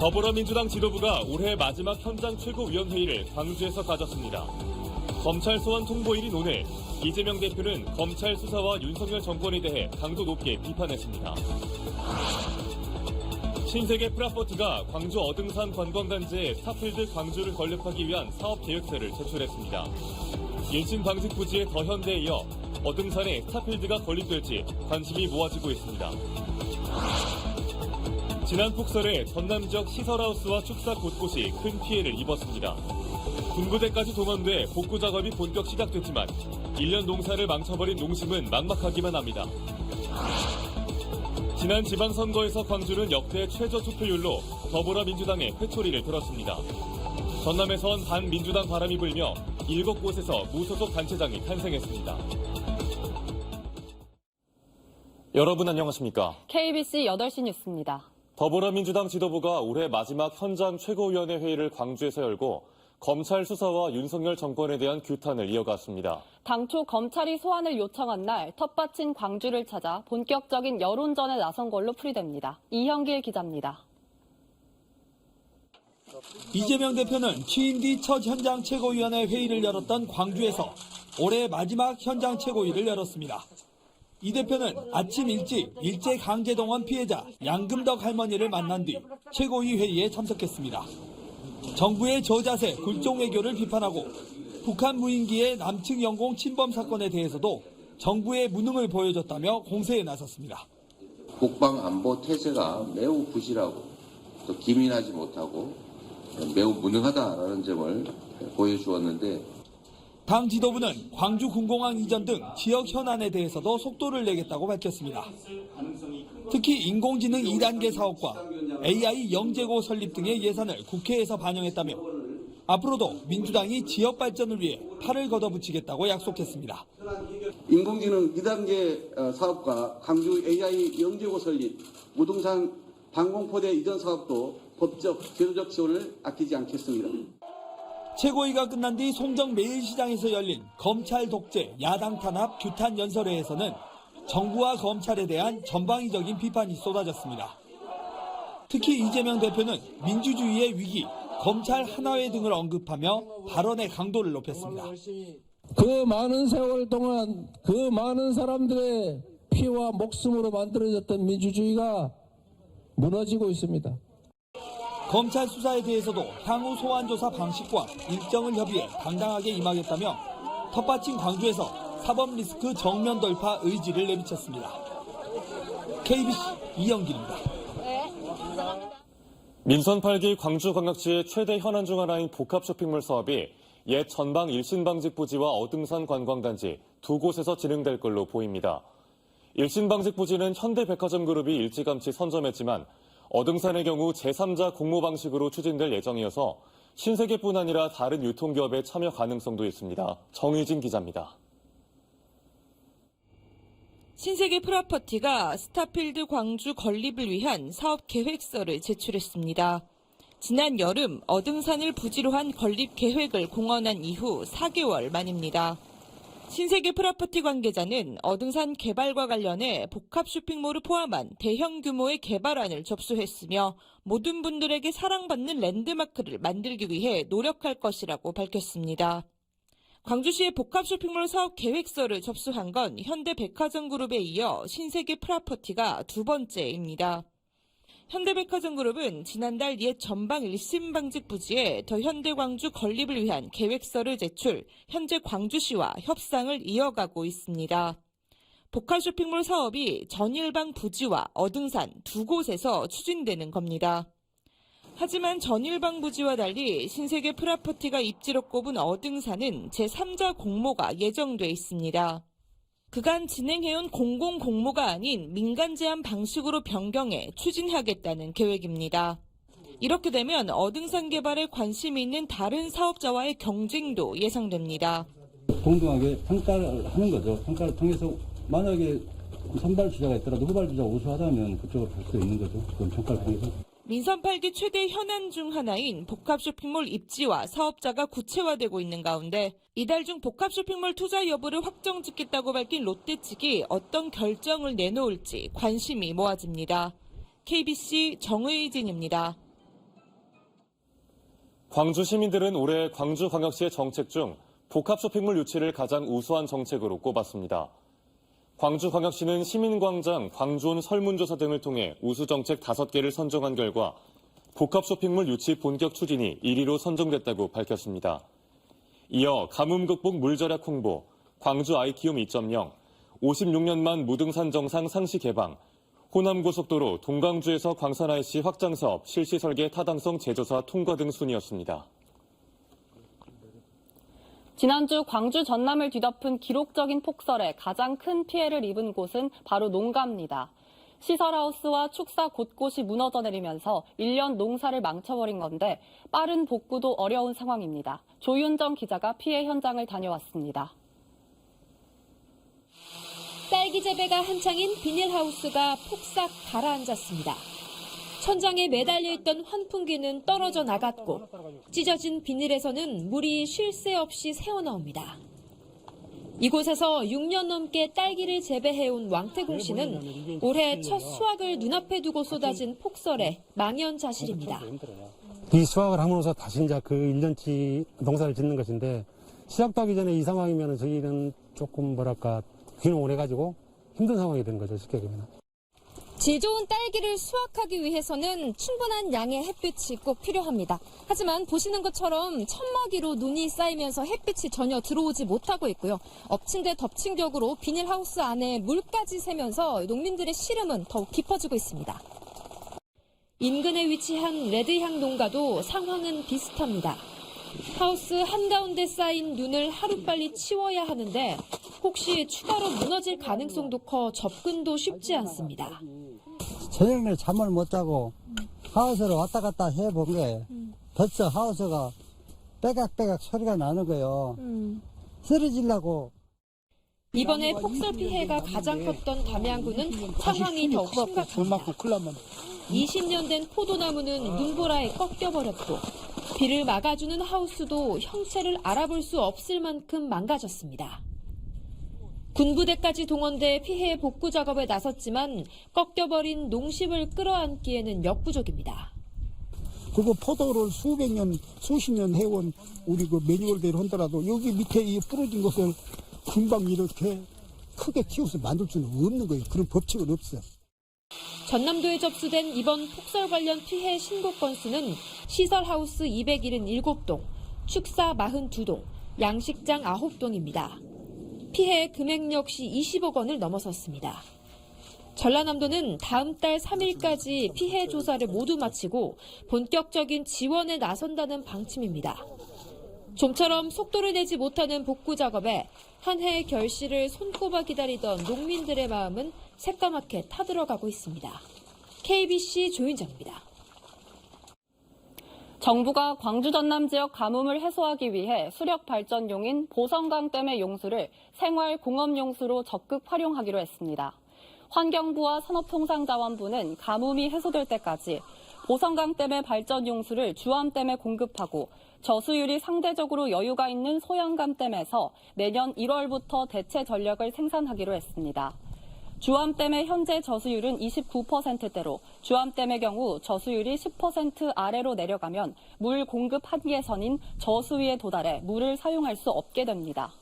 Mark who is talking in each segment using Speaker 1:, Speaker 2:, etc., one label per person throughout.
Speaker 1: 더불어민주당 지도부가 올해 마지막 현장 최고위원회의를 광주에서 가졌습니다. 검찰 소환 통보일인 오늘 이재명 대표는 검찰 수사와 윤석열 정권에 대해 강도 높게 비판했습니다. 신세계 프라포트가 광주 어등산 관광단지에 스타필드 광주를 건립하기 위한 사업 계획서를 제출했습니다. 일신방직 부지의 더현대에 이어 어등산에 스타필드가 건립될지 관심이 모아지고 있습니다. 지난 폭설에 전남 지역 시설하우스와 축사 곳곳이 큰 피해를 입었습니다. 군부대까지 동원돼 복구 작업이 본격 시작됐지만 1년 농사를 망쳐버린 농심은 막막하기만 합니다. 지난 지방선거에서 광주는 역대 최저 투표율로 더불어민주당의 회초리를 들었습니다. 전남에선 반민주당 바람이 불며 7곳에서 무소속 단체장이 탄생했습니다. 여러분 안녕하십니까?
Speaker 2: KBC 8시 뉴스입니다.
Speaker 1: 더불어민주당 지도부가 올해 마지막 현장 최고위원회 회의를 광주에서 열고 검찰 수사와 윤석열 정권에 대한 규탄을 이어갔습니다.
Speaker 2: 당초 검찰이 소환을 요청한 날 텃밭인 광주를 찾아 본격적인 여론전에 나선 걸로 풀이됩니다. 이형길 기자입니다.
Speaker 3: 이재명 대표는 취임 뒤 첫 현장 최고위원회 회의를 열었던 광주에서 올해 마지막 현장 최고위를 열었습니다. 이 대표는 아침 일찍 일제강제동원 피해자 양금덕 할머니를 만난 뒤 최고위 회의에 참석했습니다. 정부의 저자세 굴종 외교를 비판하고 북한 무인기의 남측 영공 침범 사건에 대해서도 정부의 무능을 보여줬다며 공세에 나섰습니다.
Speaker 4: 국방안보 태세가 매우 부실하고 또 기민하지 못하고 매우 무능하다라는 점을 보여주었는데
Speaker 3: 당 지도부는 광주 군공항 이전 등 지역 현안에 대해서도 속도를 내겠다고 밝혔습니다. 특히 인공지능 2단계 사업과 AI 영재고 설립 등의 예산을 국회에서 반영했다며 앞으로도 민주당이 지역 발전을 위해 팔을 걷어붙이겠다고 약속했습니다.
Speaker 5: 인공지능 2단계 사업과 광주 AI 영재고 설립, 무등산 방공포대 이전 사업도 법적, 제도적 지원을 아끼지 않겠습니다.
Speaker 3: 최고위가 끝난 뒤 송정 매일시장에서 열린 검찰 독재, 야당 탄압, 규탄 연설회에서는 정부와 검찰에 대한 전방위적인 비판이 쏟아졌습니다. 특히 이재명 대표는 민주주의의 위기, 검찰 하나회 등을 언급하며 발언의 강도를 높였습니다.
Speaker 6: 그 많은 세월 동안 그 많은 사람들의 피와 목숨으로 만들어졌던 민주주의가 무너지고 있습니다.
Speaker 3: 검찰 수사에 대해서도 향후 소환조사 방식과 일정을 협의해 당당하게 임하겠다며 텃밭인 광주에서 사법 리스크 정면 돌파 의지를 내비쳤습니다. KBC 이영길입니다.
Speaker 1: 민선 8기 광주광역시의 최대 현안 중 하나인 복합 쇼핑몰 사업이 옛 전방 일신방직 부지와 어등산 관광단지 두 곳에서 진행될 걸로 보입니다. 일신방직 부지는 현대백화점그룹이 일찌감치 선점했지만 어등산의 경우 제3자 공모 방식으로 추진될 예정이어서 신세계뿐 아니라 다른 유통기업의 참여 가능성도 있습니다. 정의진 기자입니다.
Speaker 7: 신세계 프라퍼티가 스타필드 광주 건립을 위한 사업 계획서를 제출했습니다. 지난 여름 어등산을 부지로 한 건립 계획을 공언한 이후 4개월 만입니다. 신세계 프라퍼티 관계자는 어등산 개발과 관련해 복합 쇼핑몰을 포함한 대형 규모의 개발안을 접수했으며 모든 분들에게 사랑받는 랜드마크를 만들기 위해 노력할 것이라고 밝혔습니다. 광주시의 복합 쇼핑몰 사업 계획서를 접수한 건 현대백화점그룹에 이어 신세계 프라퍼티가 두 번째입니다. 현대백화점그룹은 지난달 옛 전방 일신방직 부지에 더 현대광주 건립을 위한 계획서를 제출, 현재 광주시와 협상을 이어가고 있습니다. 복합 쇼핑몰 사업이 전일방 부지와 어등산 두 곳에서 추진되는 겁니다. 하지만 전일방 부지와 달리 신세계 프라퍼티가 입지로 꼽은 어등산은 제3자 공모가 예정돼 있습니다. 그간 진행해온 공공공모가 아닌 민간 제한 방식으로 변경해 추진하겠다는 계획입니다. 이렇게 되면 어등산 개발에 관심이 있는 다른 사업자와의 경쟁도 예상됩니다.
Speaker 8: 공정하게 평가를 하는 거죠. 평가를 통해서 만약에 선발 주자가 있더라도 후발 주자가 우수하다면 그쪽으로 갈 수 있는 거죠. 그런 평가를 통해서.
Speaker 7: 민선 8기 최대 현안 중 하나인 복합 쇼핑몰 입지와 사업자가 구체화되고 있는 가운데 이달 중 복합 쇼핑몰 투자 여부를 확정짓겠다고 밝힌 롯데 측이 어떤 결정을 내놓을지 관심이 모아집니다. KBC 정의진입니다.
Speaker 1: 광주 시민들은 올해 광주광역시의 정책 중 복합 쇼핑몰 유치를 가장 우수한 정책으로 꼽았습니다. 광주광역시는 시민광장, 광주온 설문조사 등을 통해 우수 정책 5개를 선정한 결과 복합 쇼핑몰 유치 본격 추진이 1위로 선정됐다고 밝혔습니다. 이어 가뭄 극복 물 절약 홍보, 광주 아이 키움 2.0, 56년 만 무등산 정상 상시 개방, 호남고속도로 동강주에서 광산 IC 확장 사업 실시 설계 타당성 재조사 통과 등 순이었습니다.
Speaker 2: 지난주 광주 전남을 뒤덮은 기록적인 폭설에 가장 큰 피해를 입은 곳은 바로 농가입니다. 시설하우스와 축사 곳곳이 무너져 내리면서 1년 농사를 망쳐버린 건데 빠른 복구도 어려운 상황입니다. 조윤정 기자가 피해 현장을 다녀왔습니다.
Speaker 9: 딸기 재배가 한창인 비닐하우스가 폭삭 가라앉았습니다. 천장에 매달려 있던 환풍기는 떨어져 나갔고 찢어진 비닐에서는 물이 쉴 새 없이 새어나옵니다. 이곳에서 6년 넘게 딸기를 재배해온 왕태공 씨는 올해 첫 수확을 눈앞에 두고 쏟아진 폭설에 망연자실입니다.
Speaker 10: 이 수확을 함으로써 다시 이제 그 1년치 농사를 짓는 것인데 시작도 하기 전에 이 상황이면 저희는 조금 귀농을 해가지고 힘든 상황이 된 거죠, 쉽게 얘기하면.
Speaker 9: 질 좋은 딸기를 수확하기 위해서는 충분한 양의 햇빛이 꼭 필요합니다. 하지만 보시는 것처럼 천막위로 눈이 쌓이면서 햇빛이 전혀 들어오지 못하고 있고요. 엎친 데 덮친 격으로 비닐하우스 안에 물까지 새면서 농민들의 시름은 더욱 깊어지고 있습니다. 인근에 위치한 레드향 농가도 상황은 비슷합니다. 하우스 한가운데 쌓인 눈을 하루빨리 치워야 하는데 혹시 추가로 무너질 가능성도 커 접근도 쉽지 않습니다.
Speaker 11: 저녁에 잠을 못 자고 하우스를 왔다 갔다 해본 게 벌써 하우스가 빼각빼각 소리가 나는 거예요. 쓰러지려고.
Speaker 9: 이번에 폭설 피해가 가장 컸던 담양구는 상황이 더욱 심각합니다. 20년 된 포도나무는 눈보라에 꺾여버렸고 비를 막아주는 하우스도 형체를 알아볼 수 없을 만큼 망가졌습니다. 군부대까지 동원돼 피해 복구 작업에 나섰지만 꺾여버린 농심을 끌어안기에는 역부족입니다.
Speaker 11: 그거 포도를 수백 년, 수십 년 해온 우리 그 매뉴얼대로 한더라도 여기 밑에 이 부러진 것을 금방 이렇게 크게 키워서 만들 수는 없는 거예요. 그런 법칙은 없어요.
Speaker 9: 전남도에 접수된 이번 폭설 관련 피해 신고 건수는 시설하우스 277동, 축사 42동, 양식장 9동입니다. 피해 금액 역시 20억 원을 넘어섰습니다. 전라남도는 다음 달 3일까지 피해 조사를 모두 마치고 본격적인 지원에 나선다는 방침입니다. 좀처럼 속도를 내지 못하는 복구 작업에 한 해의 결실을 손꼽아 기다리던 농민들의 마음은 새까맣게 타들어가고 있습니다. KBC 조윤정입니다.
Speaker 2: 정부가 광주 전남 지역 가뭄을 해소하기 위해 수력 발전용인 보성강댐의 용수를 생활 공업 용수로 적극 활용하기로 했습니다. 환경부와 산업통상자원부는 가뭄이 해소될 때까지 보성강댐의 발전 용수를 주암댐에 공급하고 저수율이 상대적으로 여유가 있는 소양강댐에서 내년 1월부터 대체 전력을 생산하기로 했습니다. 주암댐의 현재 저수율은 29%대로 주암댐의 경우 저수율이 10% 아래로 내려가면 물 공급 한계선인 저수위에 도달해 물을 사용할 수 없게 됩니다.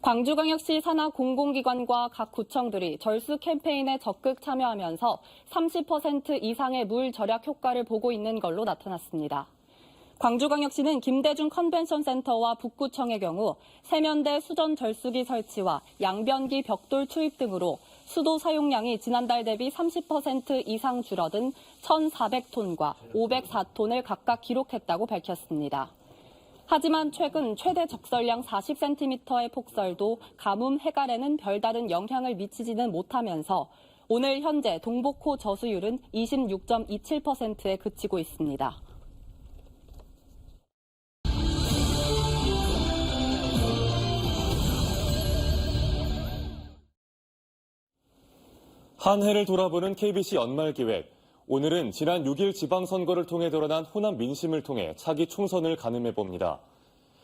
Speaker 2: 광주광역시 산하 공공기관과 각 구청들이 절수 캠페인에 적극 참여하면서 30% 이상의 물 절약 효과를 보고 있는 걸로 나타났습니다. 광주광역시는 김대중 컨벤션센터와 북구청의 경우 세면대 수전 절수기 설치와 양변기 벽돌 투입 등으로 수도 사용량이 지난달 대비 30% 이상 줄어든 1,400톤과 504톤을 각각 기록했다고 밝혔습니다. 하지만 최근 최대 적설량 40cm의 폭설도 가뭄 해갈에는 별다른 영향을 미치지는 못하면서 오늘 현재 동복호 저수율은 26.27%에 그치고 있습니다.
Speaker 1: 한 해를 돌아보는 KBC 연말기획. 오늘은 지난 6일 지방선거를 통해 드러난 호남 민심을 통해 차기 총선을 가늠해봅니다.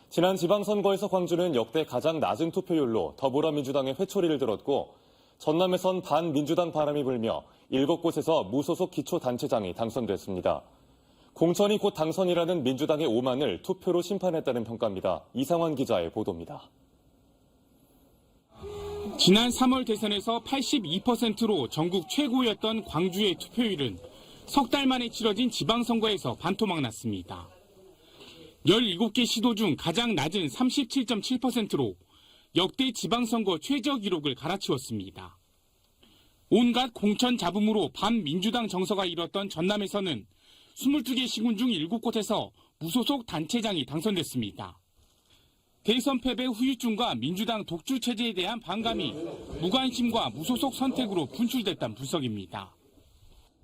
Speaker 1: 지난 지방선거에서 광주는 역대 가장 낮은 투표율로 더불어민주당의 회초리를 들었고 전남에선 반민주당 바람이 불며 7곳에서 무소속 기초단체장이 당선됐습니다. 공천이 곧 당선이라는 민주당의 오만을 투표로 심판했다는 평가입니다. 이상환 기자의 보도입니다.
Speaker 12: 지난 3월 대선에서 82%로 전국 최고였던 광주의 투표율은 석 달 만에 치러진 지방선거에서 반토막 났습니다. 17개 시도 중 가장 낮은 37.7%로 역대 지방선거 최저 기록을 갈아치웠습니다. 온갖 공천 잡음으로 반민주당 정서가 일었던 전남에서는 22개 시군 중 7곳에서 무소속 단체장이 당선됐습니다. 대선 패배 후유증과 민주당 독주 체제에 대한 반감이 무관심과 무소속 선택으로 분출됐다는 분석입니다.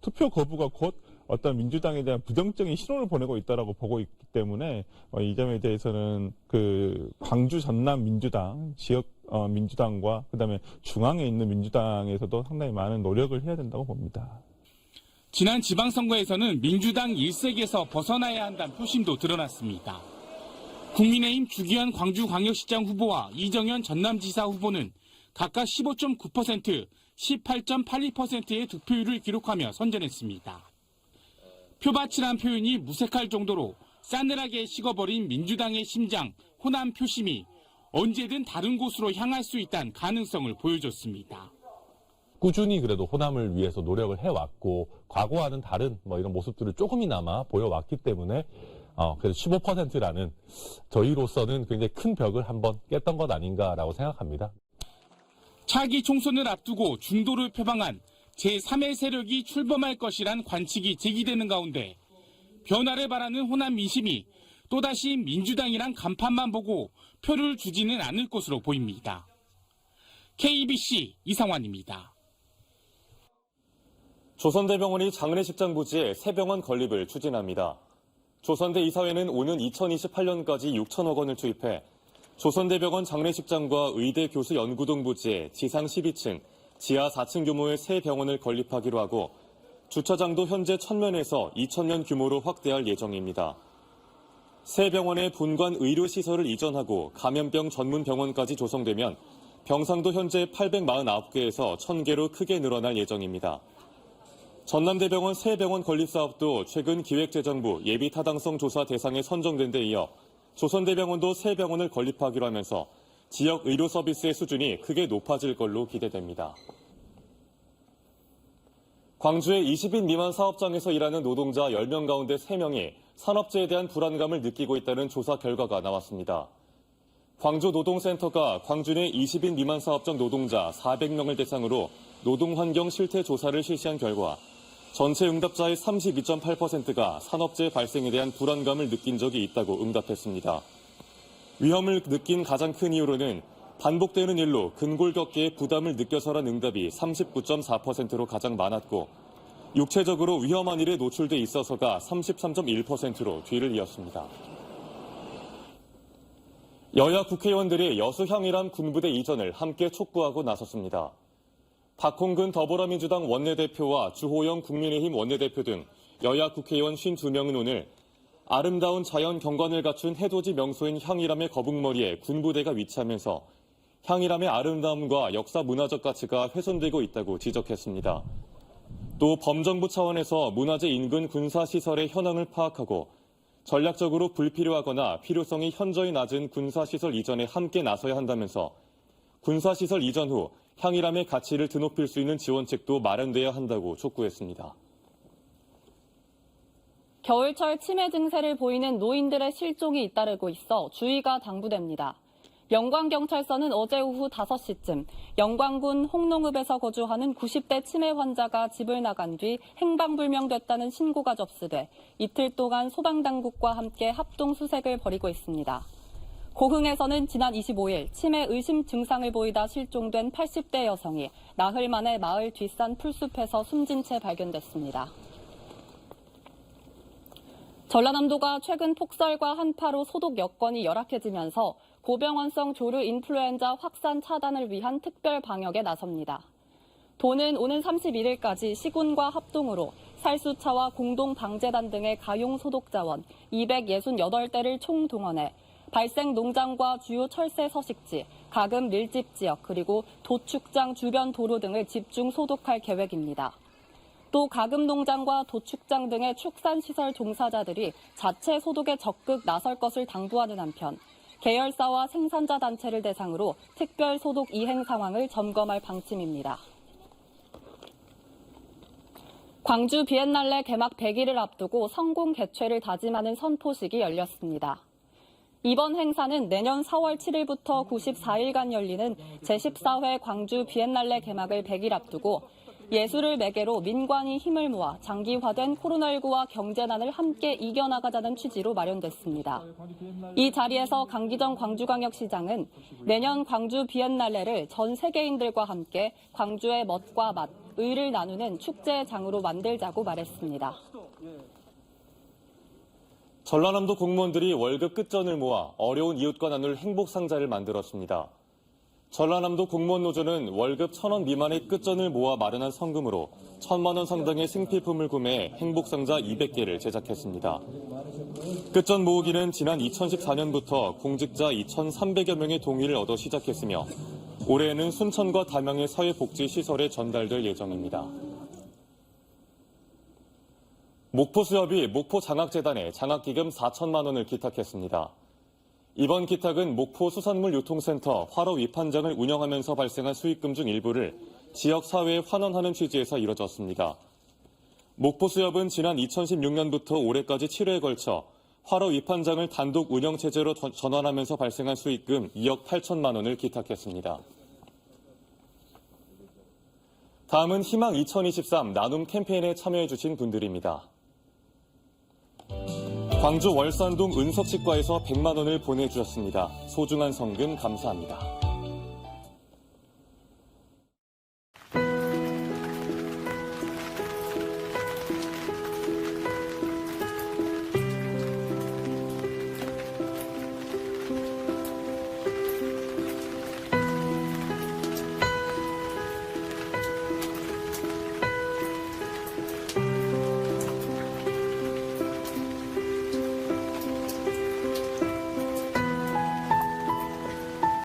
Speaker 13: 투표 거부가 곧 어떤 민주당에 대한 부정적인 신호를 보내고 있다라고 보고 있기 때문에 이 점에 대해서는 그 광주 전남 민주당 지역 민주당과 그다음에 중앙에 있는 민주당에서도 상당히 많은 노력을 해야 된다고 봅니다.
Speaker 12: 지난 지방선거에서는 민주당 일색에서 벗어나야 한다는 표심도 드러났습니다. 국민의힘 주기현 광주광역시장 후보와 이정현 전남지사 후보는 각각 15.9%, 18.82%의 득표율을 기록하며 선전했습니다. 표밭이란 표현이 무색할 정도로 싸늘하게 식어버린 민주당의 심장, 호남 표심이 언제든 다른 곳으로 향할 수 있다는 가능성을 보여줬습니다.
Speaker 14: 꾸준히 그래도 호남을 위해서 노력을 해왔고 과거와는 다른 이런 모습들을 조금이나마 보여왔기 때문에 그래도 15%라는 저희로서는 굉장히 큰 벽을 한번 깼던 것 아닌가라고 생각합니다.
Speaker 12: 차기 총선을 앞두고 중도를 표방한 제3의 세력이 출범할 것이란 관측이 제기되는 가운데 변화를 바라는 호남 민심이 또다시 민주당이란 간판만 보고 표를 주지는 않을 것으로 보입니다. KBC 이상환입니다.
Speaker 1: 조선대병원이 장례식장 부지에 새 병원 건립을 추진합니다. 조선대 이사회는 오는 2028년까지 6천억 원을 투입해 조선대병원 장례식장과 의대 교수 연구동 부지에 지상 12층, 지하 4층 규모의 새 병원을 건립하기로 하고 주차장도 현재 1000면에서 2000면 규모로 확대할 예정입니다. 새 병원의 본관 의료시설을 이전하고 감염병 전문 병원까지 조성되면 병상도 현재 849개에서 1000개로 크게 늘어날 예정입니다. 전남대병원 새 병원 건립 사업도 최근 기획재정부 예비타당성 조사 대상에 선정된 데 이어 조선대병원도 새 병원을 건립하기로 하면서 지역 의료 서비스의 수준이 크게 높아질 걸로 기대됩니다. 광주의 20인 미만 사업장에서 일하는 노동자 10명 가운데 3명이 산업재해에 대한 불안감을 느끼고 있다는 조사 결과가 나왔습니다. 광주노동센터가 광주 내 20인 미만 사업장 노동자 400명을 대상으로 노동환경 실태 조사를 실시한 결과 전체 응답자의 32.8%가 산업재해 발생에 대한 불안감을 느낀 적이 있다고 응답했습니다. 위험을 느낀 가장 큰 이유로는 반복되는 일로 근골격계에 부담을 느껴서란 응답이 39.4%로 가장 많았고 육체적으로 위험한 일에 노출돼 있어서가 33.1%로 뒤를 이었습니다. 여야 국회의원들이 여수향일암 군부대 이전을 함께 촉구하고 나섰습니다. 박홍근 더불어민주당 원내대표와 주호영 국민의힘 원내대표 등 여야 국회의원 52명은 오늘 아름다운 자연 경관을 갖춘 해돋이 명소인 향일암의 거북머리에 군부대가 위치하면서 향일암의 아름다움과 역사 문화적 가치가 훼손되고 있다고 지적했습니다. 또 범정부 차원에서 문화재 인근 군사시설의 현황을 파악하고 전략적으로 불필요하거나 필요성이 현저히 낮은 군사시설 이전에 함께 나서야 한다면서 군사시설 이전 후 향일암의 가치를 드높일 수 있는 지원책도 마련돼야 한다고 촉구했습니다.
Speaker 2: 겨울철 치매 증세를 보이는 노인들의 실종이 잇따르고 있어 주의가 당부됩니다. 영광경찰서는 어제 오후 5시쯤 영광군 홍농읍에서 거주하는 90대 치매 환자가 집을 나간 뒤 행방불명됐다는 신고가 접수돼 이틀 동안 소방당국과 함께 합동수색을 벌이고 있습니다. 고흥에서는 지난 25일 치매 의심 증상을 보이다 실종된 80대 여성이 나흘 만에 마을 뒷산 풀숲에서 숨진 채 발견됐습니다. 전라남도가 최근 폭설과 한파로 소독 여건이 열악해지면서 고병원성 조류 인플루엔자 확산 차단을 위한 특별 방역에 나섭니다. 도는 오는 31일까지 시군과 합동으로 살수차와 공동방재단 등의 가용 소독 자원 268대를 총동원해 발생 농장과 주요 철새 서식지, 가금 밀집 지역, 그리고 도축장 주변 도로 등을 집중 소독할 계획입니다. 또 가금농장과 도축장 등의 축산시설 종사자들이 자체 소독에 적극 나설 것을 당부하는 한편 계열사와 생산자 단체를 대상으로 특별 소독 이행 상황을 점검할 방침입니다. 광주 비엔날레 개막 100일을 앞두고 성공 개최를 다짐하는 선포식이 열렸습니다. 이번 행사는 내년 4월 7일부터 94일간 열리는 제14회 광주 비엔날레 개막을 100일 앞두고 예술을 매개로 민관이 힘을 모아 장기화된 코로나19와 경제난을 함께 이겨나가자는 취지로 마련됐습니다. 이 자리에서 강기정 광주광역시장은 내년 광주 비엔날레를 전 세계인들과 함께 광주의 멋과 맛, 의를 나누는 축제의 장으로 만들자고 말했습니다.
Speaker 1: 전라남도 공무원들이 월급 끝전을 모아 어려운 이웃과 나눌 행복상자를 만들었습니다. 전라남도 공무원노조는 월급 1,000원 미만의 끝전을 모아 마련한 성금으로 1,000만 원 상당의 생필품을 구매해 행복상자 200개를 제작했습니다. 끝전 모으기는 지난 2014년부터 공직자 2,300여 명의 동의를 얻어 시작했으며 올해에는 순천과 담양의 사회복지시설에 전달될 예정입니다. 목포수협이 목포장학재단에 장학기금 4천만 원을 기탁했습니다. 이번 기탁은 목포 수산물유통센터 화로 위판장을 운영하면서 발생한 수익금 중 일부를 지역사회에 환원하는 취지에서 이뤄졌습니다. 목포수협은 지난 2016년부터 올해까지 7회에 걸쳐 화로 위판장을 단독 운영체제로 전환하면서 발생한 수익금 2억 8천만 원을 기탁했습니다. 다음은 희망 2023 나눔 캠페인에 참여해주신 분들입니다. 광주 월산동 은석치과에서 100만 원을 보내주셨습니다. 소중한 성금 감사합니다.